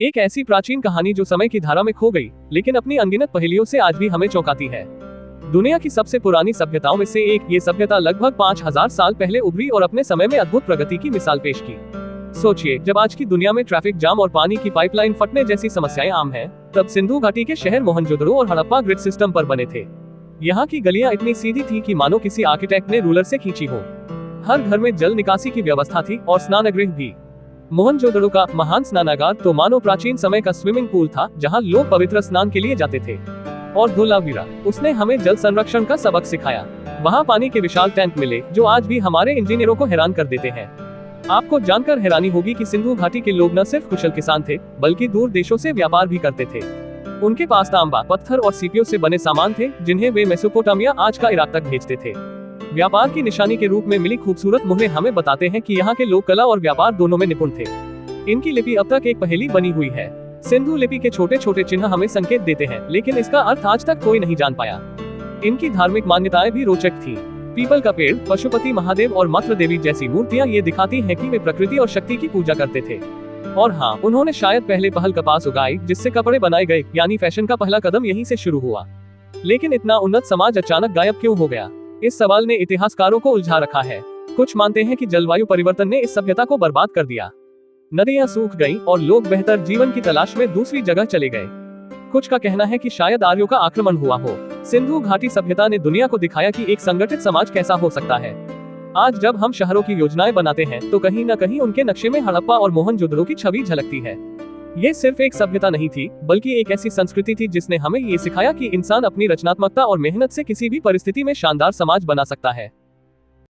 एक ऐसी प्राचीन कहानी जो समय की धारा में खो गई, लेकिन अपनी अनगिनत पहेलियों से आज भी हमें चौंकाती है। दुनिया की सबसे पुरानी सभ्यताओं में से एक ये सभ्यता लगभग 5000 साल पहले उभरी और अपने समय में अद्भुत प्रगति की मिसाल पेश की। सोचिए, जब आज की दुनिया में ट्रैफिक जाम और पानी की पाइपलाइन फटने जैसी समस्याएं आम हैं, तब सिंधु घाटी के शहर मोहनजोदड़ो और हड़प्पा ग्रिड सिस्टम पर बने थे। यहाँ की गलियां इतनी सीधी थी कि मानो किसी आर्किटेक्ट ने रूलर से खींची हो। हर घर में जल निकासी की व्यवस्था थी और स्नानगृह भी। मोहनजोदड़ो का महान स्नानागार तो मानो प्राचीन समय का स्विमिंग पूल था, जहाँ लोग पवित्र स्नान के लिए जाते थे। और धोलावीरा, उसने हमें जल संरक्षण का सबक सिखाया। वहाँ पानी के विशाल टैंक मिले जो आज भी हमारे इंजीनियरों को हैरान कर देते हैं। आपको जानकर हैरानी होगी कि सिंधु घाटी के लोग न सिर्फ कुशल किसान थे, बल्कि दूर देशों से व्यापार भी करते थे। उनके पास तांबा, पत्थर और सीपियों से बने सामान थे, जिन्हें वे मेसोपोटामिया, आज का इराक तक भेजते थे। व्यापार की निशानी के रूप में मिली खूबसूरत मुहरें हमें बताते हैं कि यहाँ के लोग कला और व्यापार दोनों में निपुण थे। इनकी लिपि अब तक एक पहेली बनी हुई है। सिंधु लिपि के छोटे छोटे चिन्ह हमें संकेत देते हैं, लेकिन इसका अर्थ आज तक कोई नहीं जान पाया। इनकी धार्मिक मान्यताएं भी रोचक थी। पीपल का पेड़, पशुपति महादेव और मातृ देवी जैसी मूर्तियां ये दिखाती हैं कि वे प्रकृति और शक्ति की पूजा करते थे। और हाँ, उन्होंने शायद पहले पहल कपास उगाई, जिससे कपड़े बनाए गए, यानी फैशन का पहला कदम यहीं से शुरू हुआ। लेकिन इतना उन्नत समाज अचानक गायब क्यों हो गया? इस सवाल ने इतिहासकारों को उलझा रखा है। कुछ मानते हैं कि जलवायु परिवर्तन ने इस सभ्यता को बर्बाद कर दिया। नदियां सूख गईं और लोग बेहतर जीवन की तलाश में दूसरी जगह चले गए। कुछ का कहना है कि शायद आर्यों का आक्रमण हुआ हो। सिंधु घाटी सभ्यता ने दुनिया को दिखाया कि एक संगठित समाज कैसा हो सकता है। आज जब हम शहरों की योजनाएं बनाते हैं, तो कहीं न कहीं उनके नक्शे में हड़प्पा और मोहनजोदड़ो की छवि झलकती है। ये सिर्फ एक सभ्यता नहीं थी, बल्कि एक ऐसी संस्कृति थी जिसने हमें ये सिखाया कि इंसान अपनी रचनात्मकता और मेहनत से किसी भी परिस्थिति में शानदार समाज बना सकता है।